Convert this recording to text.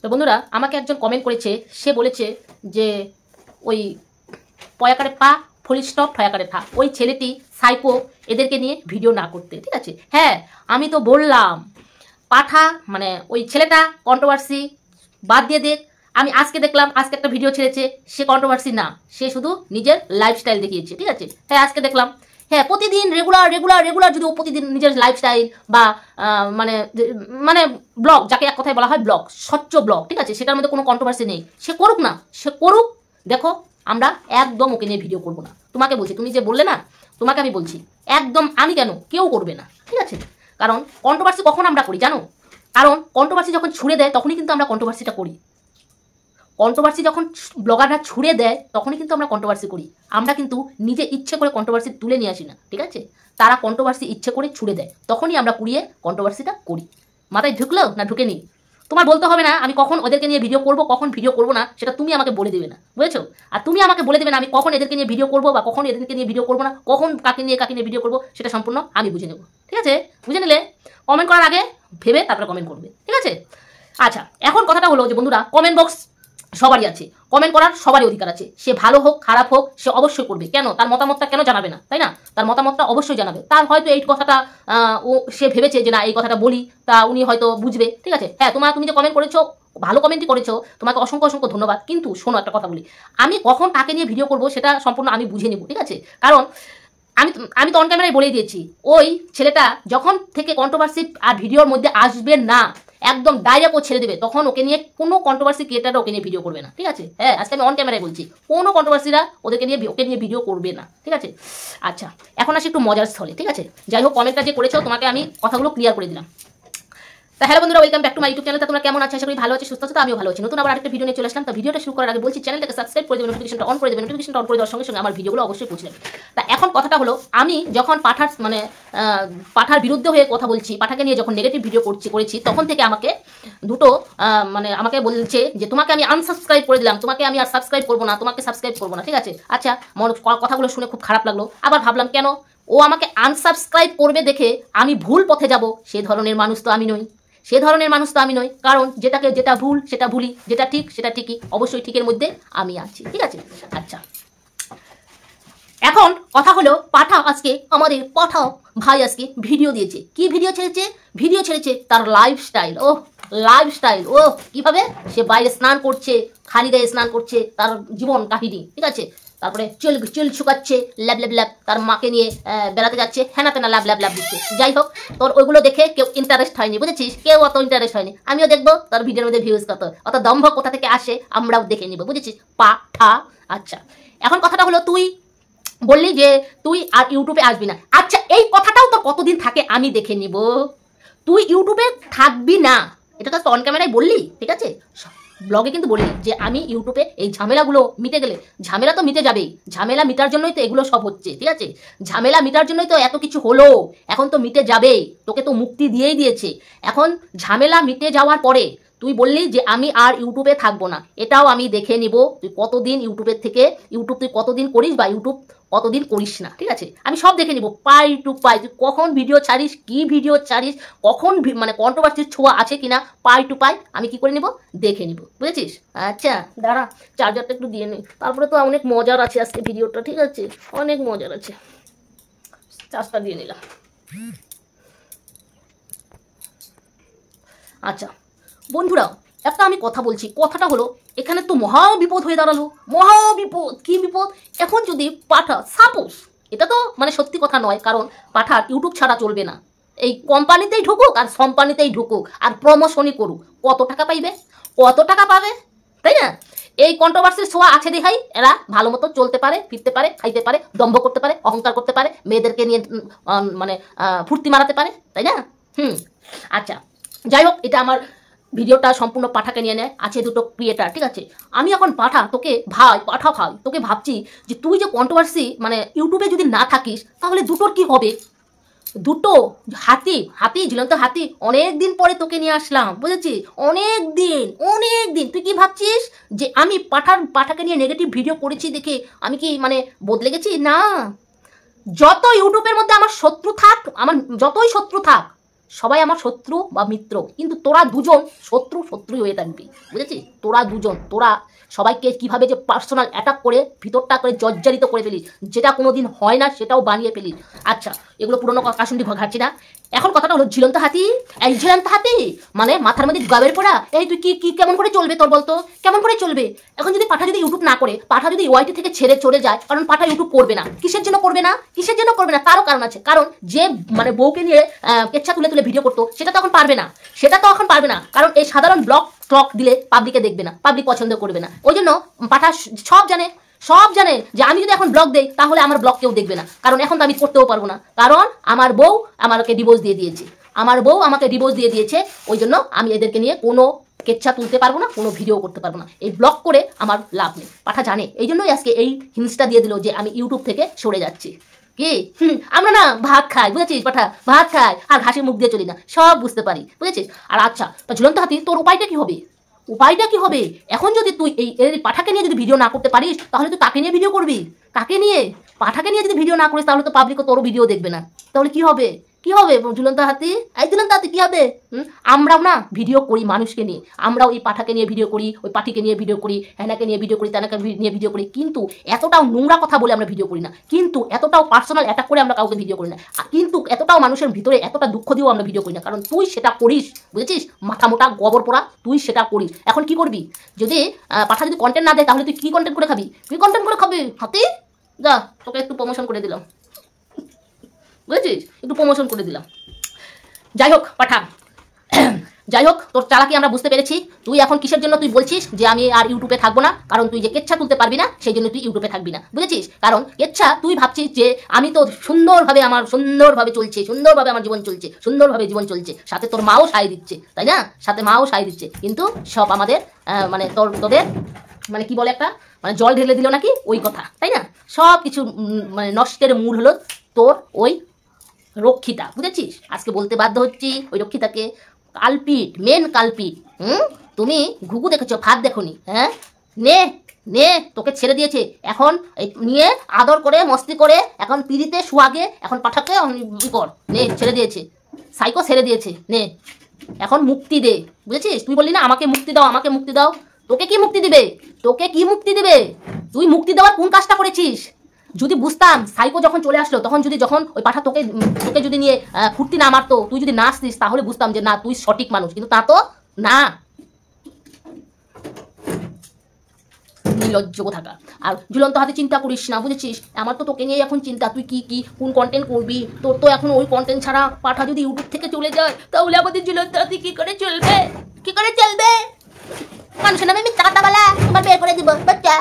তো বন্ধুরা আমাকে একজন কমেন্ট করেছে, সে বলেছে যে ওই পয়াকারে পা ফুল স্টপ ঠয়াকারে থা, ওই ছেলেটি সাইকো, এদেরকে নিয়ে ভিডিও না করতে। ঠিক আছে, হ্যাঁ আমি তো বললাম পাঠা মানে ওই ছেলেটা কন্ট্রোভার্সি বাদ দিয়ে দেখ। আমি আজকে দেখলাম, আজকে একটা ভিডিও ছেড়েছে, সে কন্ট্রোভার্সি না, সে শুধু নিজের লাইফস্টাইল দেখিয়েছে। ঠিক আছে, হ্যাঁ আজকে দেখলাম, হ্যাঁ প্রতিদিন রেগুলার যদি ও প্রতিদিন নিজের লাইফস্টাইল বা মানে মানে ব্লগ, যাকে এক কথায় বলা হয় ব্লগ, স্বচ্ছ ব্লগ, ঠিক আছে, সেটার মধ্যে কোনো কন্ট্রোভার্সি নেই, সে করুক না, সে করুক। দেখো আমরা একদম ওকে নিয়ে ভিডিও করবো না, তোমাকে বলছি, তুমি যে বললে না, তোমাকে আমি বলছি একদম, আমি কেন, কেউ করবে না। ঠিক আছে, কারণ কন্ট্রোভার্সি কখন আমরা করি জানো? কারণ কন্ট্রোভার্সি যখন ছুড়ে দেয় তখনই কিন্তু আমরা কন্ট্রোভার্সিটা করি। কন্ট্রোভার্সি যখন ব্লগাররা ছুড়ে দেয় তখনই কিন্তু আমরা কন্ট্রোভার্সি করি। আমরা কিন্তু নিজে ইচ্ছে করে কন্ট্রোভার্সি তুলে নিয়ে আসি না। ঠিক আছে, তারা কন্ট্রোভার্সি ইচ্ছে করে ছুড়ে দেয়, তখনই আমরা কুড়িয়ে কন্ট্রোভার্সিটা করি। মাথায় ঢুকলো না ঢুকেনি? তোমার বলতে হবে না আমি কখন ওদেরকে নিয়ে ভিডিও করব, কখন ভিডিও করবো না, সেটা তুমি আমাকে বলে দেবে না, বুঝেছো? আর তুমি আমাকে বলে দেবে না আমি কখন এদেরকে নিয়ে ভিডিও করবো বা কখন এদেরকে নিয়ে ভিডিও করবো না, কখন কাকে নিয়ে ভিডিও করবো, সেটা সম্পূর্ণ আমি বুঝে নেবো। ঠিক আছে, বুঝে নিলে কমেন্ট করার আগে ভেবে তারপরে কমেন্ট করবে। ঠিক আছে, আচ্ছা এখন কথাটা হলো যে বন্ধুরা, কমেন্ট বক্স সবারই আছে, কমেন্ট করার সবারই অধিকার আছে, সে ভালো হোক খারাপ হোক সে অবশ্যই করবে। কেন? তার মতামতটা কেন জানাবে না, তাই না? তার মতামতটা অবশ্যই জানাবে। তার হয়তো এই কথাটা ও সে ভেবেছে যে না এই কথাটা বলি, তা উনি হয়তো বুঝবে। ঠিক আছে, হ্যাঁ তুমি যে কমেন্ট করেছো, ভালো কমেন্টই করেছো, তোমাকে অসংখ্য অসংখ্য ধন্যবাদ। কিন্তু শোনো একটা কথা বলি, আমি কখন কাকে নিয়ে ভিডিও করবো সেটা সম্পূর্ণ আমি বুঝে নেব। ঠিক আছে, কারণ আমি তো অন ক্যামেরায় বলেই দিয়েছি, ওই ছেলেটা যখন থেকে কন্ট্রোভার্সি আর ভিডিওর মধ্যে আসবে না, একদম ডাইরেক্ট ও ছেড়ে দেবে, তখন ওকে নিয়ে কোনো কন্ট্রোভার্সি ক্রিয়েটাররা ওকে নিয়ে ভিডিও করবে না। ঠিক আছে, হ্যাঁ আজকে আমি অন ক্যামেরায় বলছি, কোনো কন্ট্রোভার্সিরা ওকে নিয়ে ভিডিও করবে না। ঠিক আছে, আচ্ছা এখন আসি একটু মজার স্থলে। ঠিক আছে, যাই হোক কমেন্টটা যে করেছো তোমাকে আমি কথাগুলো ক্লিয়ার করে দিলাম। তা হ্যালো বন্ধুরা, welcome back to my YouTube channel. তোমরা কেমন আছো? আশা করি ভালো আছো, সুস্থ আছো। তো আমিও ভালো আছি। নতুন আবার আরেকটা ভিডিও নিয়ে চলে আসলাম। তো ভিডিওটা শুরু করার আগে বলছি চ্যানেলটাকে সাবস্ক্রাইব করে দেবেন, নোটিফিকেশনটা অন করে দেবেন। নোটিফিকেশনটা অন করে দেওয়ার সঙ্গে সঙ্গে আমার ভিডিওগুলো অবশ্যই পৌঁছে যাবে। তা এখন কথাটা হলো, আমি যখন পাঠার বিরুদ্ধে হয়ে কথা বলছি, পাঠাকে নিয়ে যখন নেগেটিভ ভিডিও করেছি, তখন থেকে আমাকে দুটো আমাকে বলছে যে তোমাকে আমি আনসাবস্ক্রাইব করে দিলাম, তোমাকে আমি আর সাবস্ক্রাইব করবো না, তোমাকে সাবস্ক্রাইব করবো না। ঠিক আছে, আচ্ছা কথাগুলো শুনে খুব খারাপ লাগলো। আবার ভাবলাম কেন ও আমাকে আনসাবস্ক্রাইব করবে দেখে আমি ভুল পথে যাব? সে ধরনের মানুষ তো আমি নই। কারণ যেটা ভুল সেটা ভুলি, যেটা ঠিক সেটা ঠিকই, অবশ্যই ঠিকের মধ্যে আমি আছি। ঠিক আছে, আচ্ছা এখন কথা হলো, আজকে আমাদের ভাই আজকে ভিডিও দিয়েছে। কি ভিডিও ছেড়েছে? তার লাইফস্টাইল। ও কিভাবে সে বাইরে স্নান করছে, খালি গায়ে স্নান করছে, তার জীবন কাহিনী। ঠিক আছে, তারপরে চুল শুকাচ্ছে, ল্যাব, তার মাকে নিয়ে বেড়াতে যাচ্ছে, হেনা তেনা ল্যাব দিচ্ছে। যাই হোক, তোর ওইগুলো দেখে কেউ ইন্টারেস্ট হয়নি, বুঝেছিস? কেউ অত ইন্টারেস্ট হয়নি। আমিও দেখবো তোর ভিডিওর মধ্যে ভিউজ কত, অত দম্ভ কোথা থেকে আসে আমরাও দেখে নিব, বুঝেছিস? আচ্ছা এখন কথাটা হলো, তুই বললি যে তুই আর ইউটিউবে আসবি না। আচ্ছা এই কথাটাও তোর কতদিন থাকে আমি দেখে নিব। তুই ইউটিউবে থাকবি না, এটা তো অন ক্যামেরায় বললি। ঠিক আছে, ব্লগে কিন্তু বলি যে আমি ইউটিউবে এই ঝামেলাগুলো মিটে গেলে, ঝামেলা তো মিটে যাবেই, ঝামেলা মিটার জন্যই তো এগুলো সব হচ্ছে। ঠিক আছে, ঝামেলা মিটার জন্যই তো এত কিছু হলো, এখন তো মিটে যাবেই, তোকে তো মুক্তি দিয়েই দিয়েছে। এখন ঝামেলা মিটে যাওয়ার পরে তুই বললি যে আমি আর ইউটিউবে থাকবো না, এটাও আমি দেখে নিব তুই কতদিন ইউটিউব তুই কতদিন করিস বা ইউটিউব কতদিন করিস না। ঠিক আছে, আমি সব দেখে নিব পাই টু পাই, তুই কখন ভিডিও ছাড়িস, কি ভিডিও ছাড়িস, কখন কন্ট্রোভার্সির ছোঁয়া আছে কিনা, পাই টু পাই আমি কি করে নিব, দেখে নিব, বুঝেছিস? আচ্ছা দাঁড়া, চার্জারটা একটু দিয়ে নি, তারপরে তো অনেক মজার আছে আজকে ভিডিওটা। ঠিক আছে, অনেক মজার আছে, চার্জটা দিয়ে নিলাম। আচ্ছা বন্ধুরা, একটা আমি কথা বলছি, কথাটা হলো এখানে তো মহা বিপদ হয়ে দাঁড়ালো। কি বিপদ? এখন যদি সাপোজ, এটা তো সত্যি কথা নয়, কারণ পাঠার ইউটিউব ছাড়া চলবে না, এই কোম্পানিতেই ঢুকুক আর সম্পানিতেই ঢুকুক আর প্রমোশনই করুক, কত টাকা পাবে, তাই না? এই কন্ট্রোভার্সির ছোঁয়া আছে দেখাই এরা ভালো মতো চলতে পারে, ফিরতে পারে, খাইতে পারে, দম্ভ করতে পারে, অহংকার করতে পারে, মেয়েদেরকে নিয়ে ফুর্তি মারাতে পারে, তাই না? আচ্ছা যাই হোক, এটা আমার ভিডিওটা সম্পূর্ণ পাঠাকে নিয়ে নেয়, আছে দুটো ক্রিয়েটার। ঠিক আছে, আমি এখন তোকে ভাই তোকে ভাবছি যে তুই যে কন্ট্রোভার্সি ইউটিউবে যদি না থাকিস তাহলে দুটোর কি হবে? দুটো হাতি ঝুলন্ত হাতি, অনেক দিন পরে তোকে নিয়ে আসলাম, বুঝেছিস? অনেক দিন তুই কি ভাবছিস যে আমি পাঠাকে নিয়ে নেগেটিভ ভিডিও করেছি দেখে আমি কি বদলে গেছি? না, যত ইউটিউবের মধ্যে আমার যতই শত্রু থাক, সবাই আমার শত্রু বা মিত্র, কিন্তু তোরা দুজন শত্রুই হয়ে থাকবি, বুঝেছিস? তোরা দুজন, তোরা সবাইকে কিভাবে যে পার্সোনাল অ্যাটাক করে ভিতরটা করে জর্জরিত করে ফেলিস, যেটা কোনো দিন হয় না সেটাও বানিয়ে ফেলিস। আচ্ছা, এগুলো পুরোনো কাশুন্ডি ঘাটছি না। এখন কথাটা হলো ঝুলন্ত হাতি, এই ঝুলন্ত হাতি মানে মাথার মধ্যে গাবের পড়া। এই তুই কি কেমন করে চলবে তোর বলতো, কেমন করে চলবে? এখন যদি পাঠা যদি ইউটিউব না করে, পাঠা যদি ওয়াইটি থেকে ছেড়ে চলে যায়, কারণ পাঠা ইউটিউব করবে না। কিসের জন্য করবে না? কিসের জন্য করবে না? তারও কারণ আছে। কারণ যে মানে বউকে নিয়ে কেচ্ছা তুলে তুলে ভিডিও করতো, সেটা তো এখন পারবে না, সেটা তো এখন পারবে না। কারণ এই সাধারণ ব্লগ দিলে পাবলিকে দেখবে না, পাবলিক পছন্দ করবে না। ওই জন্য পাঠা সব জানে যে আমি যদি এখন ব্লগ দেই তাহলে আমার ব্লগ কেউ দেখবে না। কারণ এখন তো আমি করতেও পারবো না, কারণ আমার বউ আমাকে ডিভোর্স দিয়ে দিয়েছে। ওই জন্য আমি এদেরকে নিয়ে কোনো কেচ্ছা তুলতে পারবো না, কোনো ভিডিও করতে পারবো না। এই ব্লগ করে আমার লাভ নেই, পাঠা জানে। এই জন্যই আজকে এই হিন্সটা দিয়ে দিল যে আমি ইউটিউব থেকে সরে যাচ্ছি। কি আমরা না ভাত খাই, বুঝেছিস? পাঠা ভাত খাই আর ঘাসের মুখ দিয়ে চলি না, সব বুঝতে পারি, বুঝেছিস? আর আচ্ছা, ঝুলন্ত হাতি, তোর উপায়টা কি হবে? এখন যদি তুই এই পাঠাকে নিয়ে যদি ভিডিও না করতে পারিস, তাহলে তুই কাকে নিয়ে ভিডিও করবি? কাকে নিয়ে? পাঠাকে নিয়ে যদি ভিডিও না করিস, তাহলে তো পাবলিকও তোর ভিডিও দেখবে না। তাহলে কি হবে? ঝুলন্ত হাতি, কি হবে? আমরাও না ভিডিও করি মানুষকে নিয়ে, আমরাও এই পাঠাকে নিয়ে ভিডিও করি, ওই পাঠিকে নিয়ে ভিডিও করি, হ্যানাকে নিয়ে ভিডিও করি, তানাকে নিয়ে ভিডিও করি, কিন্তু এতটাও নোংরা কথা বলে আমরা ভিডিও করি না, কিন্তু এতটাও পার্সোনাল অ্যাটাক করে আমরা কাউকে ভিডিও করি না, কিন্তু এতটাও মানুষের ভিতরে এতটা দুঃখ দিয়েও আমরা ভিডিও করি না। কারণ তুই সেটা করিস, বুঝেছিস? মাথা মোটা গোবর পোড়া, তুই সেটা করিস। এখন কি করবি? যদি পাঠা যদি কন্টেন্ট না দেয়, তাহলে তুই কি কন্টেন্ট করে খাবি? হাতি, যা, তোকে একটু প্রমোশন করে দিলাম, বুঝেছিস? একটু প্রমোশন করে দিলাম। যাই হোক পাঠা, যাই হোক, তোর চালাকি আমরা বুঝতে পেরেছি। তুই এখন কিসের জন্য তুই বলছিস যে আমি আর ইউটিউবে থাকবো না? কারণ তুই যে কেচ্ছা তুলতে পারবি না, সেই জন্য তুই ইউটিউবে থাকবি না, বুঝেছিস? কারণ কেচ্ছা তুই ভাবছিস যে আমি তো সুন্দরভাবে চলছে, সুন্দরভাবে আমার জীবন চলছে, সুন্দরভাবে জীবন চলছে, সাথে তোর মাও সায় দিচ্ছে, তাই না? সাথে মাও সায় দিচ্ছে, কিন্তু সব আমাদের মানে তোদের মানে কি বলে একটা মানে জল ঢেলে দিল নাকি, ওই কথা, তাই না? সব কিছু মানে নষ্টের মূল হলো তোর ওই রক্ষিতা, বুঝেছিস? আজকে বলতে বাধ্য হচ্ছি ওই রক্ষিতাকে মেন কালপিট। তুমি ঘুঘু দেখেছো, ভাত দেখোনি? হ্যাঁ, নে তোকে ছেড়ে দিয়েছে, এখন নিয়ে আদর করে মস্তি করে এখন পিড়িতে সুয়াগে এখন পাঠাকে কর, নে ছেড়ে দিয়েছে, সাইকো ছেড়ে দিয়েছে, নে এখন মুক্তি দে, বুঝেছিস? তুই বললি না আমাকে মুক্তি দাও, তোকে কি মুক্তি দিবে? তুই মুক্তি দেওয়ার কোন কাজটা করেছিস? যদি বুঝতাম সাইকো যখন চলে আসলো, যখন ওই পাঠা তোকে যদি নিয়ে ফুর্তি না মারতো, তুই যদি না আসতিস, তাহলে বুঝতাম যে না তুই সঠিক মানুষ, কিন্তু তা তো না। নির্লজ্জ থাকা। আর ঝুলন্ত হাতে চিন্তা করিস না, বুঝেছিস? আমার তো তোকে নিয়ে এখন চিন্তা, তুই কোন কন্টেন্ট করবি? তোর তো এখন ওই কন্টেন্ট ছাড়া পাঠা যদি ইউটিউব থেকে চলে যায়, তাহলে আমাদের ঝুলন্ত হাতে কি করে চলবে? মানুষের নামে আমি টাকা বেলা তোমার বের করে দিব বাচ্চা।